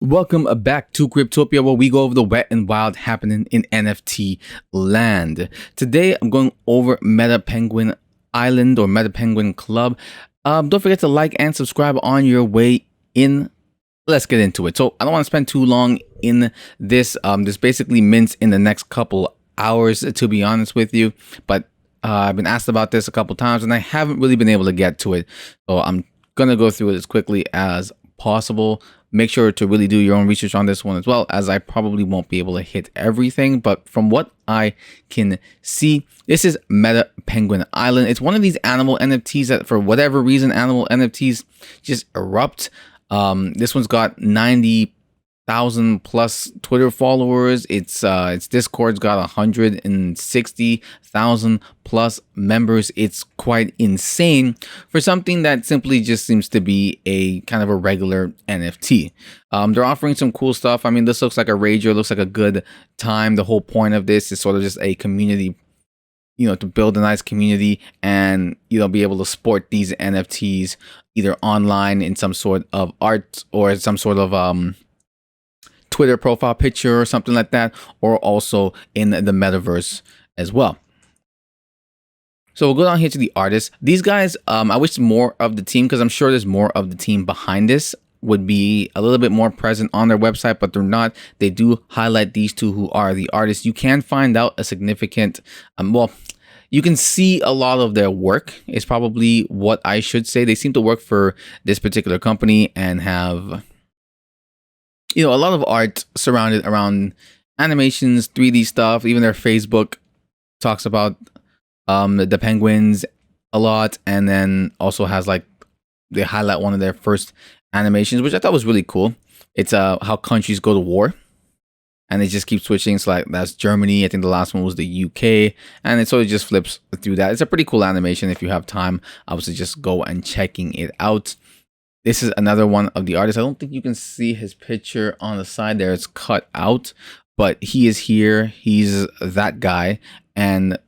Welcome back to Cryptopia, where we go over the wet and wild happening in NFT land. Today, I'm going over Meta Penguin Island or Meta Penguin Club. Don't forget to like and subscribe on your way in. Let's get into it. So I don't want to spend too long in this. This basically mints in the next couple hours, to be honest with you. But I've been asked about this a couple times, and I haven't really been able to get to it. So I'm gonna go through it as quickly as possible. Make sure to really do your own research on this one as well, as I probably won't be able to hit everything. But from what I can see, this is Meta Penguin Island. It's one of these animal NFTs that, for whatever reason, animal NFTs just erupt. This one's got 90,000 plus Twitter followers. Its Discord's got 160,000 plus members. It's quite insane for something that simply just seems to be a kind of a regular NFT. They're offering some cool stuff. I mean, this looks like a rager, looks like a good time. The whole point of this is sort of just a community, to build a nice community and, be able to sport these NFTs either online in some sort of art or some sort of Twitter profile picture or something like that, or also in the metaverse as well. So we'll go down here to the artists. These guys, I wish more of the team, because I'm sure there's more of the team behind this, would be a little bit more present on their website, but they're not. They do highlight these two who are the artists. You can find out a significant, you can see a lot of their work is probably what I should say. They seem to work for this particular company and have, a lot of art surrounded around animations, 3D stuff. Even their Facebook talks about the penguins a lot, and then also has they highlight one of their first animations, which I thought was really cool. It's how countries go to war, and they just keep switching. So that's Germany. I think the last one was the UK, and it sort of just flips through that. It's a pretty cool animation. If you have time, I would suggest go and checking it out. This is another one of the artists. I don't think you can see his picture on the side there. It's cut out, but he is here. He's that guy. And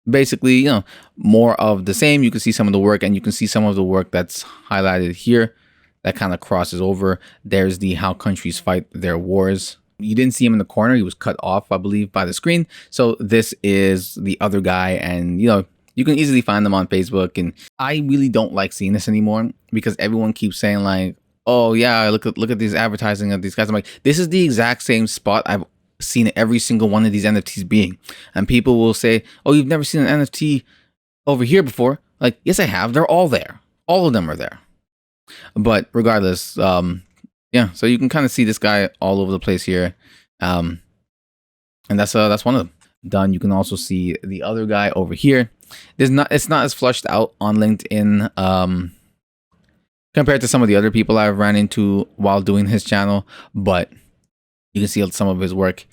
basically, more of the same. You can see some of the work, and you can see some of the work that's highlighted here that kind of crosses over. There's the how countries fight their wars. You didn't see him in the corner. He was cut off, I believe, by the screen. So this is the other guy, and, you can easily find them on Facebook. And I really don't like seeing this anymore, because everyone keeps saying oh yeah, look at these advertising of these guys. I'm like, this is the exact same spot I've seen every single one of these NFTs being. And people will say, oh, you've never seen an NFT over here before. Like, yes, I have. They're all there. All of them are there. But regardless, yeah, so you can kind of see this guy all over the place here. And that's one of them. Done. You can also see the other guy over here. It's not as flushed out on LinkedIn compared to some of the other people I've ran into while doing his channel, but you can see some of his work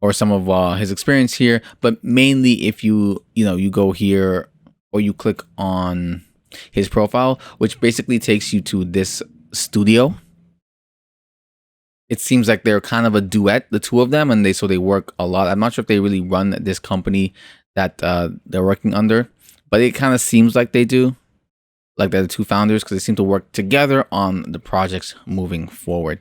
or some of his experience here. But mainly, if you go here or you click on his profile, which basically takes you to this studio. It seems like they're kind of a duet, the two of them, and they work a lot. I'm not sure if they really run this company that they're working under, but it kind of seems like they do, like they're the two founders, because they seem to work together on the projects moving forward.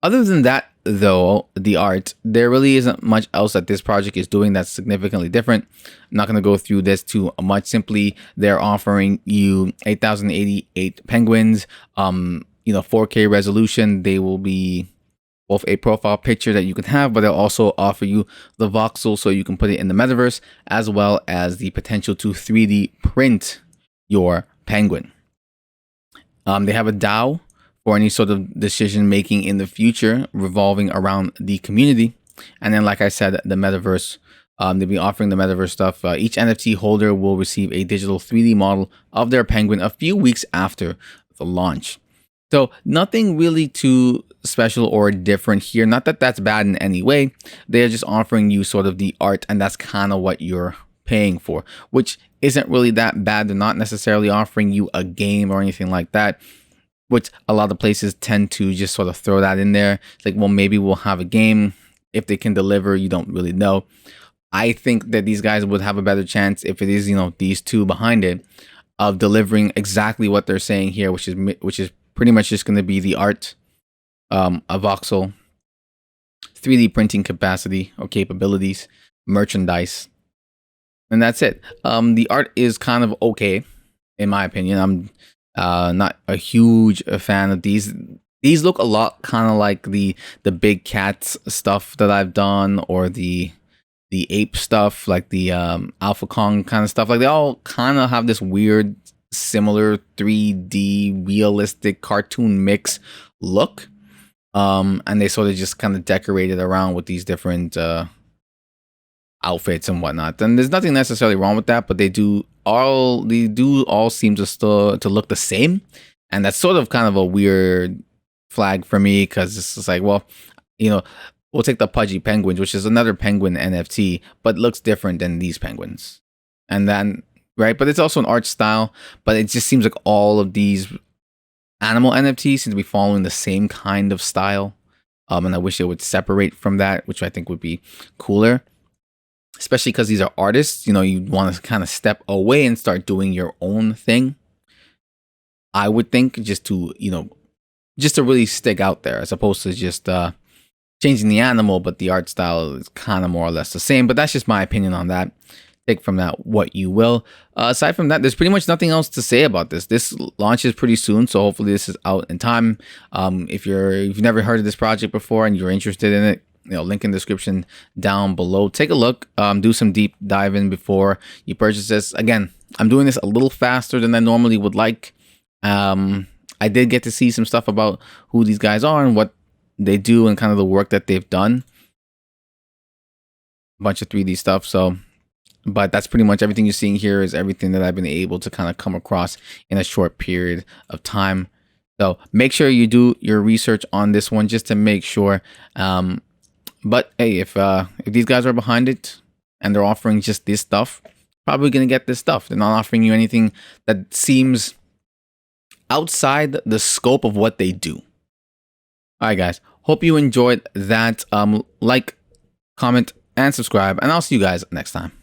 Other than that, though, the art, there really isn't much else that this project is doing that's significantly different. I'm not going to go through this too much. Simply, they're offering you 8,088 penguins, 4K resolution. They will be both a profile picture that you can have, but they'll also offer you the voxel so you can put it in the metaverse, as well as the potential to 3D print your penguin. They have a DAO for any sort of decision making in the future revolving around the community. And then, like I said, the metaverse, they'll be offering the metaverse stuff. Each NFT holder will receive a digital 3D model of their penguin a few weeks after the launch. So nothing really too special or different here. Not that that's bad in any way. They're just offering you sort of the art, and that's kind of what you're paying for, which isn't really that bad. They're not necessarily offering you a game or anything like that, which a lot of places tend to just sort of throw that in there. It's like, well, maybe we'll have a game. If they can deliver, you don't really know. I think that these guys would have a better chance if it is, these two behind it, of delivering exactly what they're saying here, which is pretty much just going to be the art a voxel, 3D printing capacity or capabilities, merchandise, and that's it. The art is kind of okay, in my opinion. I'm not a huge fan of these. These look a lot kind of like the big cats stuff that I've done, or the ape stuff, like the Alpha Kong kind of stuff. Like they all kind of have this weird, similar 3D realistic cartoon mix look. And they sort of just kind of decorated around with these different outfits and whatnot. And there's nothing necessarily wrong with that, but they do all seem to still to look the same. And that's sort of kind of a weird flag for me, because it's just like, well, you know, we'll take the Pudgy Penguins, which is another penguin NFT, but looks different than these penguins. And then, right, but it's also an art style, but it just seems like all of these animal NFTs seem to be following the same kind of style. And I wish they would separate from that, which I think would be cooler. Especially because these are artists, you know, you want to kind of step away and start doing your own thing. I would think, just to, you know, just to really stick out there, as opposed to just changing the animal, but the art style is kind of more or less the same. But that's just my opinion on that. Take from that what you will. Aside from that, there's pretty much nothing else to say about this. This launches pretty soon, so hopefully this is out in time. If you've never heard of this project before and you're interested in it, you know, link in the description down below. Take a look, do some deep diving before you purchase this. Again, I'm doing this a little faster than I normally would like. I did get to see some stuff about who these guys are and what they do and kind of the work that they've done. A bunch of 3D stuff. So, but that's pretty much everything you're seeing here is everything that I've been able to kind of come across in a short period of time. So make sure you do your research on this one just to make sure. But hey, if these guys are behind it and they're offering just this stuff, probably gonna get this stuff. They're not offering you anything that seems outside the scope of what they do. All right, guys. Hope you enjoyed that. Like, comment, and subscribe, and I'll see you guys next time.